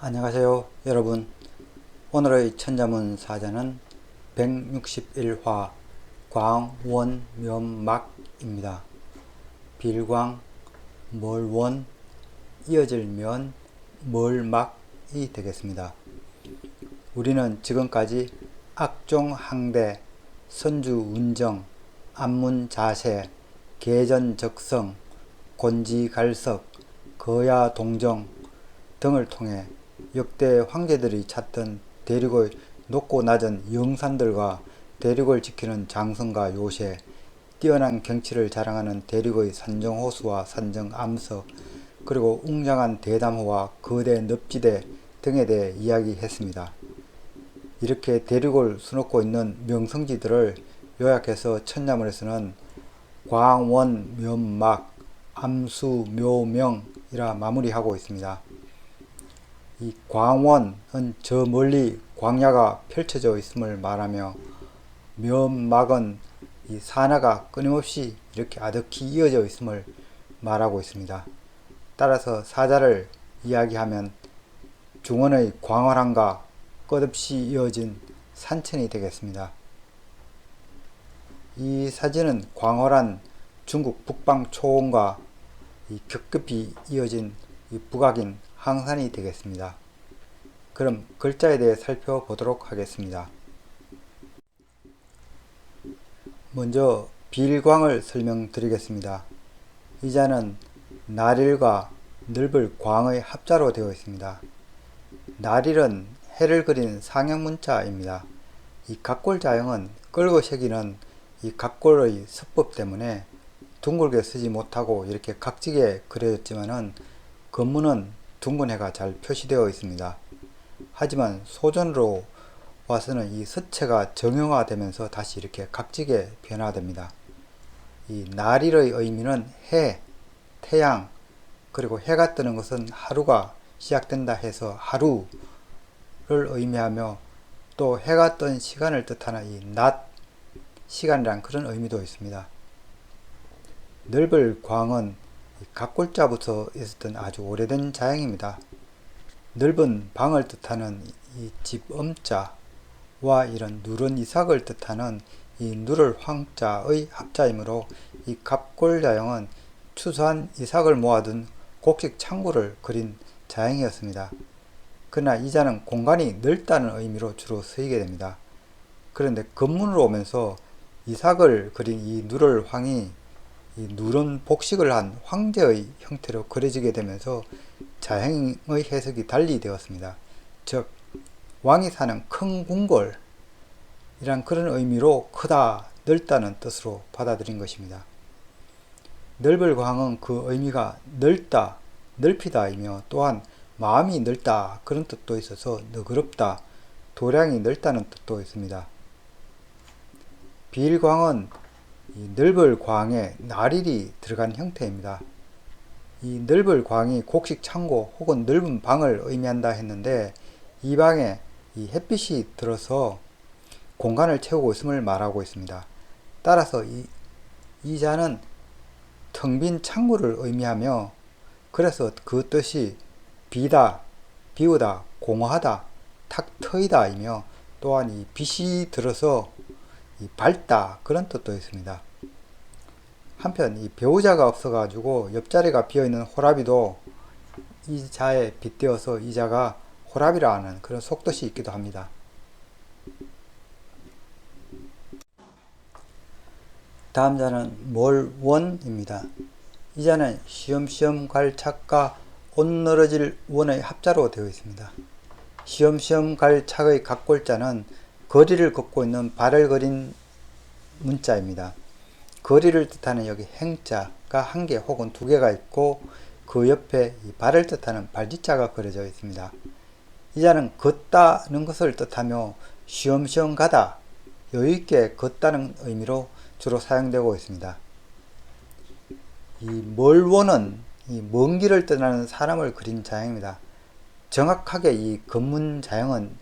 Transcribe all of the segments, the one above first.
안녕하세요 여러분. 오늘의 천자문 사자는 161화 광원면막입니다. 빌광, 멀원, 이어질 면, 멀막이 되겠습니다. 우리는 지금까지 악종항대, 선주운정, 안문자세, 계전적성, 곤지갈석, 거야동정 등을 통해 역대 황제들이 찾던 대륙의 높고 낮은 영산들과 대륙을 지키는 장성과 요새, 뛰어난 경치를 자랑하는 대륙의 산정호수와 산정암석, 그리고 웅장한 대담호와 거대 늪지대 등에 대해 이야기했습니다. 이렇게 대륙을 수놓고 있는 명성지들을 요약해서 천자문에서는 광원면막, 암수묘명이라 마무리하고 있습니다. 이 광원은 저 멀리 광야가 펼쳐져 있음을 말하며, 면막은 이 산하가 끊임없이 이렇게 아득히 이어져 있음을 말하고 있습니다. 따라서 사자를 이야기하면 중원의 광활함과 끝없이 이어진 산천이 되겠습니다. 이 사진은 광활한 중국 북방 초원과 이 겹겹이 이어진 이 북악인 항산이 되겠습니다. 그럼 글자에 대해 살펴보도록 하겠습니다. 먼저 빌광을 설명드리겠습니다. 이 자는 나릴과 넓을 광의 합자로 되어 있습니다. 나릴은 해를 그린 상형문자입니다. 이 각골자형은 끌고 새기는 이 각골의 서법 때문에 둥글게 쓰지 못하고 이렇게 각지게 그려졌지만은 건문은 둥근 해가 잘 표시되어 있습니다. 하지만 소전으로 와서는 이 서체가 정형화되면서 다시 이렇게 각지게 변화됩니다. 이 나릴의 의미는 해, 태양, 그리고 해가 뜨는 것은 하루가 시작된다 해서 하루를 의미하며, 또 해가 뜬 시간을 뜻하는 이 낮 시간이란 그런 의미도 있습니다. 넓을 광은 각골자부터 있었던 아주 오래된 자형입니다. 넓은 방을 뜻하는 이 집엄자와 이런 누른 이삭을 뜻하는 이 누를 황자의 합자이므로 이 갑골자형은 추수한 이삭을 모아둔 곡식 창고를 그린 자형이었습니다. 그러나 이 자는 공간이 넓다는 의미로 주로 쓰이게 됩니다. 그런데 건문으로 오면서 이삭을 그린 이 누를 황이 이 누런 복식을 한 황제의 형태로 그려지게 되면서 자형의 해석이 달리 되었습니다. 즉 왕이 사는 큰 궁궐이란 그런 의미로 크다, 넓다는 뜻으로 받아들인 것입니다. 넓을 광은 그 의미가 넓다, 넓히다이며, 또한 마음이 넓다 그런 뜻도 있어서 너그럽다, 도량이 넓다는 뜻도 있습니다. 빌광은 이 넓을 광에 나릴이 들어간 형태입니다. 이 넓을 광이 곡식 창고 혹은 넓은 방을 의미한다 했는데, 이 방에 이 햇빛이 들어서 공간을 채우고 있음을 말하고 있습니다. 따라서 이 자는 텅 빈 창고를 의미하며, 그래서 그 뜻이 비다, 비우다, 공허하다, 탁 트이다 이며, 또한 이 빛이 들어서 이 밝다 그런 뜻도 있습니다. 한편 이 배우자가 없어가지고 옆자리가 비어있는 호라비도 이 자에 빗대어서 이 자가 호라비라는 그런 속뜻이 있기도 합니다. 다음 자는 몰원입니다. 이 자는 시험시험 갈 착과 옷 늘어질 원의 합자로 되어 있습니다. 시험시험 갈 착의 각골자는 거리를 걷고 있는 발을 그린 문자입니다. 거리를 뜻하는 여기 행자가 한 개 혹은 두 개가 있고, 그 옆에 이 발을 뜻하는 발지자가 그려져 있습니다. 이 자는 걷다는 것을 뜻하며 쉬엄쉬엄 가다, 여유있게 걷다는 의미로 주로 사용되고 있습니다. 이 멀원은 이 먼 길을 떠나는 사람을 그린 자형입니다. 정확하게 이 건문 자형은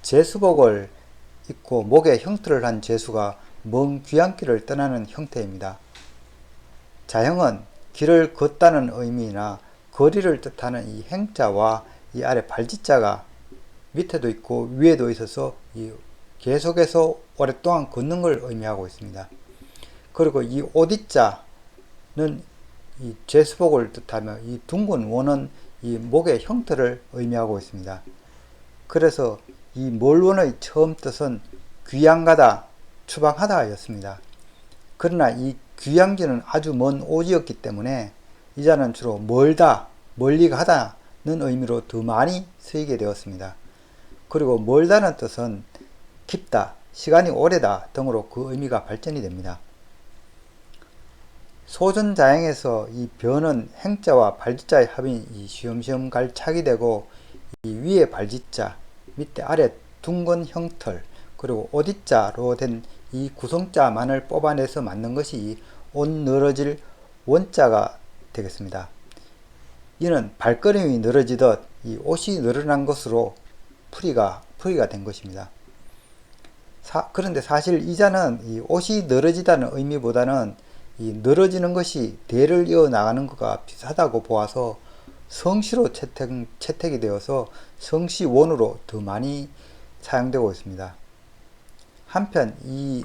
제수복을 입고 목에 형틀을 한 제수가 먼 귀향길을 떠나는 형태입니다. 자형은 길을 걷다는 의미나 거리를 뜻하는 이 행자와 이 아래 발짓자가 밑에도 있고 위에도 있어서 계속해서 오랫동안 걷는 걸 의미하고 있습니다. 그리고 이 오디자는 이 죄수복을 뜻하며 이 둥근 원은 이 목의 형태를 의미하고 있습니다. 그래서 이 몰원의 처음 뜻은 귀양가다, 추방하다 였습니다. 그러나 이 귀양지는 아주 먼 오지였기 때문에 이 자는 주로 멀다, 멀리 가다는 의미로 더 많이 쓰이게 되었습니다. 그리고 멀다는 뜻은 깊다, 시간이 오래다 등으로 그 의미가 발전이 됩니다. 소전자행에서 이 변은 행자와 발짓자의 합인 이 쉬엄쉬엄 갈착이 되고 이 위에 발짓자, 밑에 아래 둥근 형틀, 그리고 오디자로 된 이 구성자만을 뽑아내서 만든 것이 이 옷 늘어질 원자가 되겠습니다. 이는 발걸음이 늘어지듯 이 옷이 늘어난 것으로 풀이가 된 것입니다. 그런데 사실 이 자는 이 옷이 늘어지다는 의미보다는 이 늘어지는 것이 대를 이어 나가는 것과 비슷하다고 보아서 성시로 채택이 되어서 성시원으로 더 많이 사용되고 있습니다. 한편 이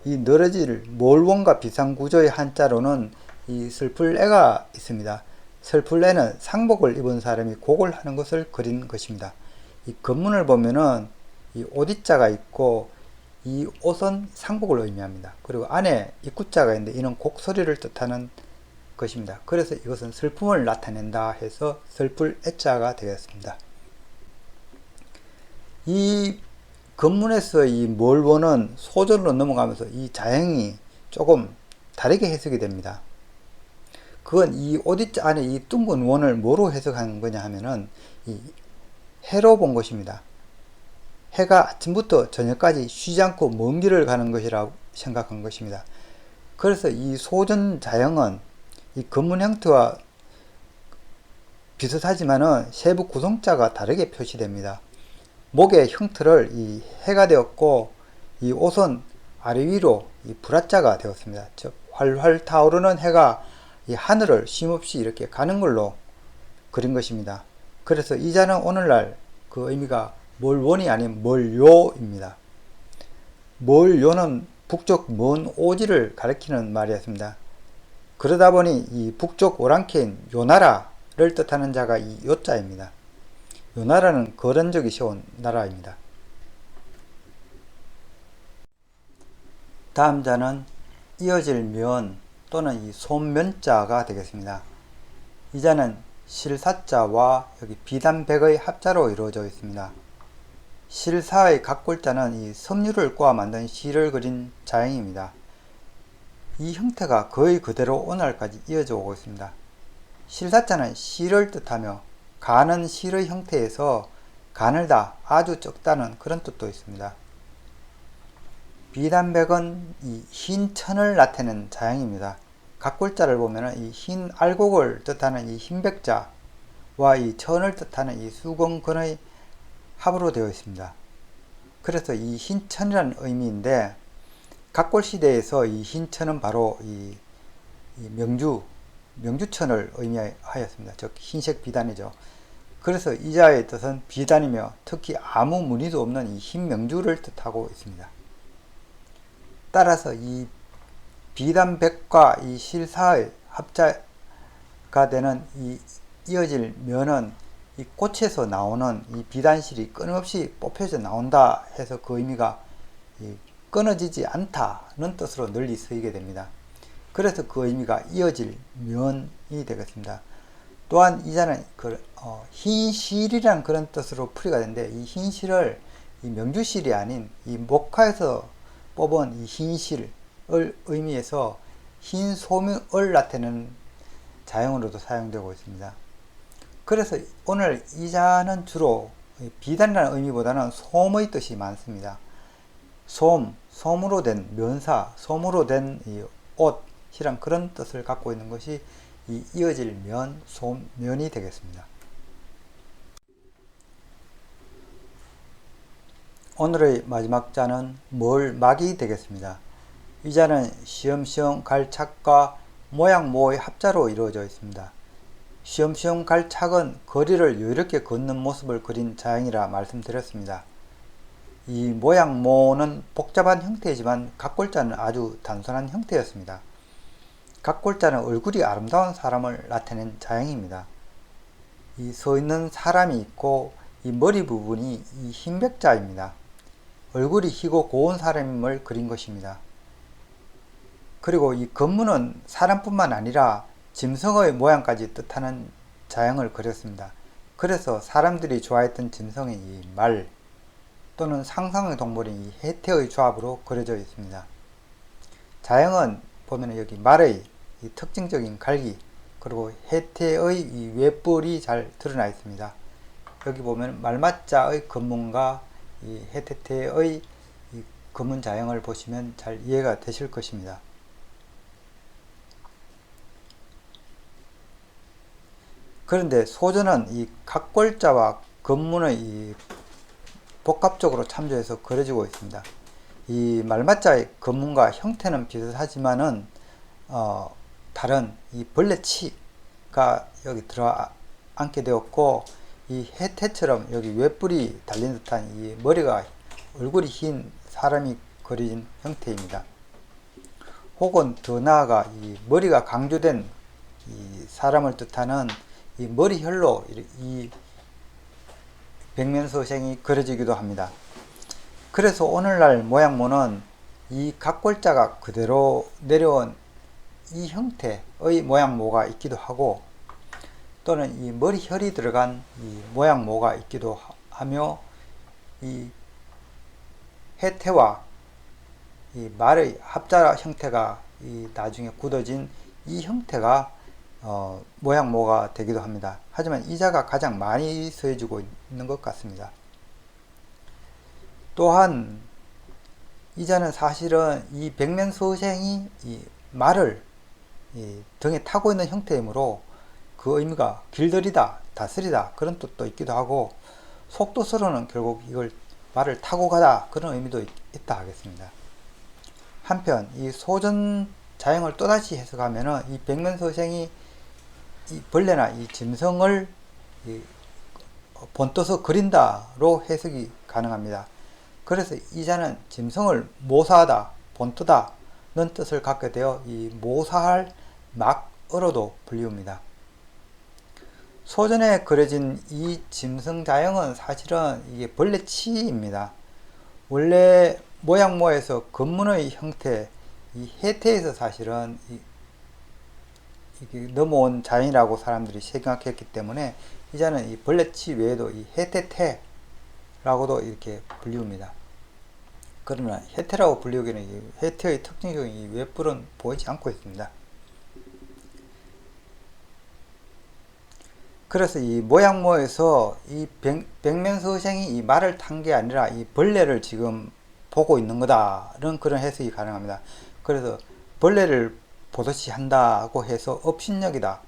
늘어질 몰원과 비슷한 구조의 한자로는 이 슬플 애가 있습니다. 슬플 애는 상복을 입은 사람이 곡을 하는 것을 그린 것입니다. 이 건문을 보면은 이 오디자가 있고 이 옷은 상복을 의미합니다. 그리고 안에 입구자가 있는데 이는 곡소리를 뜻하는 것입니다. 그래서 이것은 슬픔을 나타낸다 해서 슬플 애자가 되겠습니다. 이 건문에서 이 몰원은 소절로 넘어가면서 이 자행이 조금 다르게 해석이 됩니다. 그건 이 오디자 안에 이 둥근 원을 뭐로 해석하는 거냐 하면은 이 해로 본 것입니다. 해가 아침부터 저녁까지 쉬지 않고 먼 길을 가는 것이라고 생각한 것입니다. 그래서 이 소전자형은 이 건문 형태와 비슷하지만은 세부 구성자가 다르게 표시됩니다. 목의 형태를 이 해가 되었고 이 옷은 아래 위로 이 불화자가 되었습니다. 즉 활활 타오르는 해가 이 하늘을 쉼없이 이렇게 가는 걸로 그린 것입니다. 그래서 이 자는 오늘날 그 의미가 몰원이 아닌 몰요입니다. 몰요는 북쪽 먼 오지를 가리키는 말이었습니다. 그러다 보니 이 북쪽 오랑캐인 요나라를 뜻하는 자가 이 요자입니다. 요나라는 거란족이 세운 나라입니다. 다음 자는 이어질 면 또는 이 손면자가 되겠습니다. 이 자는 실사자와 여기 비단백의 합자로 이루어져 있습니다. 실사의 각골자는 이 섬유를 꼬아 만든 실을 그린 자형입니다. 이 형태가 거의 그대로 오늘까지 이어져 오고 있습니다. 실사자는 실을 뜻하며 가는 실의 형태에서 가늘다, 아주 적다는 그런 뜻도 있습니다. 비단백은 이 흰 천을 나타내는 자형입니다. 각골자를 보면 이 흰 알곡을 뜻하는 이 흰백자와 이 천을 뜻하는 이 수건근의 합으로 되어 있습니다. 그래서 이 흰천이라는 의미인데 각골시대에서 이 흰천은 바로 이 명주천을 의미하였습니다. 즉 흰색 비단이죠. 그래서 이 자의 뜻은 비단이며 특히 아무 무늬도 없는 이 흰 명주를 뜻하고 있습니다. 따라서 이 비단백과 이 실사의 합자가 되는 이 이어질 면은 이 꽃에서 나오는 이 비단실이 끊임없이 뽑혀져 나온다 해서 그 의미가 끊어지지 않다는 뜻으로 널리 쓰이게 됩니다. 그래서 그 의미가 이어질 면이 되겠습니다. 또한 이 자는 흰 실이라는 그런 뜻으로 풀이가 되는데 이 흰 실을 이 명주실이 아닌 이 목화에서 뽑은 이 흰 실을 의미해서 흰 소명을 나타내는 자형으로도 사용되고 있습니다. 그래서 오늘 이 자는 주로 비단이라는 의미보다는 솜의 뜻이 많습니다. 솜으로 된 면사, 솜으로 된 이 옷이란 그런 뜻을 갖고 있는 것이 이 이어질 면, 솜면이 되겠습니다. 오늘의 마지막 자는 멀막이 되겠습니다. 이 자는 시험시험 갈착과 모양 모의 합자로 이루어져 있습니다. 쉬엄쉬엄 갈 착은 거리를 여유롭게 걷는 모습을 그린 자형이라 말씀드렸습니다. 이 모양모는 복잡한 형태이지만 각골자는 아주 단순한 형태였습니다. 각골자는 얼굴이 아름다운 사람을 나타낸 자형입니다. 이 서 있는 사람이 있고 이 머리 부분이 이 흰백자입니다. 얼굴이 희고 고운 사람을 그린 것입니다. 그리고 이 건무는 사람뿐만 아니라 짐승의 모양까지 뜻하는 자형을 그렸습니다. 그래서 사람들이 좋아했던 짐승의 이 말 또는 상상의 동물인 이 해태의 조합으로 그려져 있습니다. 자형은 보면 여기 말의 이 특징적인 갈기 그리고 해태의 이 외뿔이 잘 드러나 있습니다. 여기 보면 말맞자의 건문과 이 해태태의 이 건문 자형을 보시면 잘 이해가 되실 것입니다. 그런데 소전은 이 각골자와 건문의 이 복합적으로 참조해서 그려지고 있습니다. 이 말맞자의 건문과 형태는 비슷하지만은 다른 이 벌레치가 여기 들어앉게 되었고 이 해태처럼 여기 외뿔이 달린 듯한 이 머리가 얼굴이 흰 사람이 그려진 형태입니다. 혹은 더 나아가 이 머리가 강조된 이 사람을 뜻하는 이 머리혈로 이 백면서생이 그려지기도 합니다. 그래서 오늘날 모양모는 이 각골자가 그대로 내려온 이 형태의 모양모가 있기도 하고 또는 이 머리혈이 들어간 이 모양모가 있기도 하며 이 해태와 이 말의 합자 형태가 이 나중에 굳어진 이 형태가 모양모가 되기도 합니다. 하지만 이 자가 가장 많이 쓰여지고 있는 것 같습니다. 또한 이 자는 사실은 이 백면서생이 이 말을 이 등에 타고 있는 형태이므로 그 의미가 길들이다, 다스리다 그런 뜻도 있기도 하고 속도서로는 결국 이걸 말을 타고 가다 그런 의미도 있다 하겠습니다. 한편 이 소전 자형을 또다시 해석하면은 이 백면서생이 이 벌레나 이 짐승을 본떠서 그린다로 해석이 가능합니다. 그래서 이 자는 짐승을 모사하다, 본떠다는 뜻을 갖게 되어 이 모사할 막으로도 불리웁니다. 소전에 그려진 이 짐승 자형은 사실은 이게 벌레치입니다. 원래 모양모에서 건문의 형태, 이 해태에서 사실은 이게 넘어온 자연이라고 사람들이 생각했기 때문에 이 자는 이 벌레치 외에도 이 해태태라고도 이렇게 불리웁니다. 그러나 해태라고 불리우기는 이 해태의 특징적인 이 외뿔은 보이지 않고 있습니다. 그래서 이 모양모에서 이 백면서생이 이 말을 탄 게 아니라 이 벌레를 지금 보고 있는 거다라는 그런 해석이 가능합니다. 그래서 벌레를 보듯이 한다고 해서 업신여기다,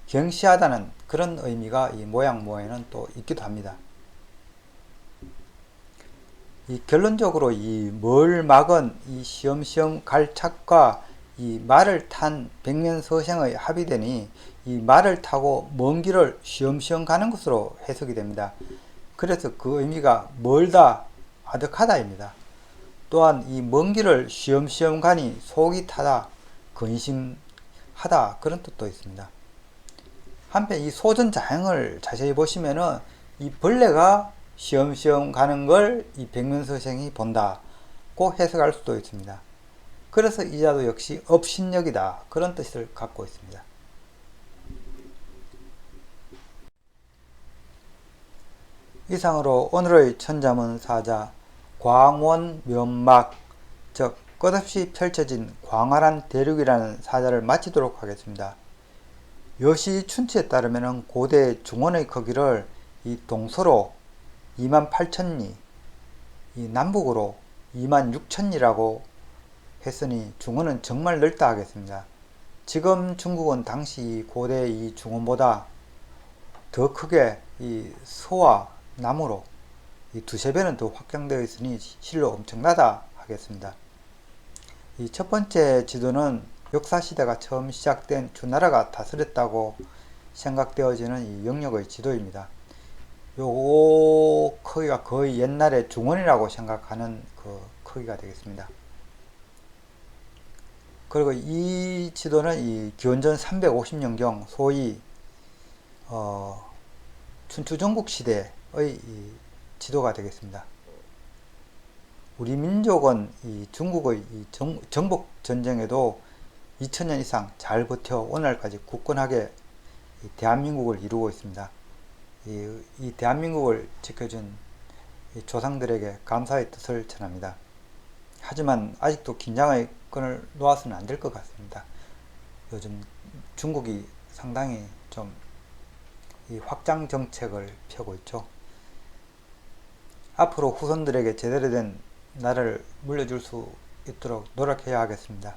경시하다는 그런 의미가 이 모양모에는 또 있기도 합니다. 이 결론적으로 이 뭘 막은 이 시험시험 갈 착과 이 말을 탄 백면서생의 합이 되니 이 말을 타고 먼 길을 시험시험 가는 것으로 해석이 됩니다. 그래서 그 의미가 멀다, 아득하다입니다. 또한 이 먼 길을 시험시험 가니 속이 타다, 근심하다 그런 뜻도 있습니다. 한편 이 소전 자형을 자세히 보시면은 이 벌레가 시험시험 가는 걸 이 백면서생이 본다고 해석할 수도 있습니다. 그래서 이 자도 역시 업신여기다 그런 뜻을 갖고 있습니다. 이상으로 오늘의 천자문 사자 광원면막 즉 끝없이 펼쳐진 광활한 대륙이라는 사자를 마치도록 하겠습니다. 여시춘치에 따르면 고대 중원의 크기를 이 동서로 28,000리, 이 남북으로 26,000리라고 했으니 중원은 정말 넓다 하겠습니다. 지금 중국은 당시 고대 이 중원보다 더 크게 이 서와 남으로 이 두세 배는 더 확장되어 있으니 실로 엄청나다 하겠습니다. 이 첫 번째 지도는 역사시대가 처음 시작된 주나라가 다스렸다고 생각되어지는 이 영역의 지도입니다. 요 크기가 거의 옛날에 중원이라고 생각하는 그 크기가 되겠습니다. 그리고 이 지도는 이 기원전 350년경 소위 춘추전국 시대의 이 지도가 되겠습니다. 우리 민족은 이 중국의 이 정복 전쟁에도 2000년 이상 잘 버텨 오늘까지 굳건하게 대한민국을 이루고 있습니다. 이 대한민국을 지켜준 조상들에게 감사의 뜻을 전합니다. 하지만 아직도 긴장의 끈을 놓아서는 안 될 것 같습니다. 요즘 중국이 상당히 좀 이 확장 정책을 펴고 있죠. 앞으로 후손들에게 제대로 된 나라를 물려줄 수 있도록 노력해야 하겠습니다.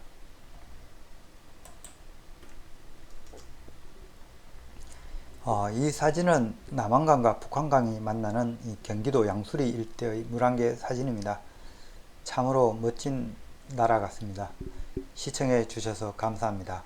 이 사진은 남한강과 북한강이 만나는 이 경기도 양수리 일대의 물안개 사진입니다. 참으로 멋진 나라 같습니다. 시청해 주셔서 감사합니다.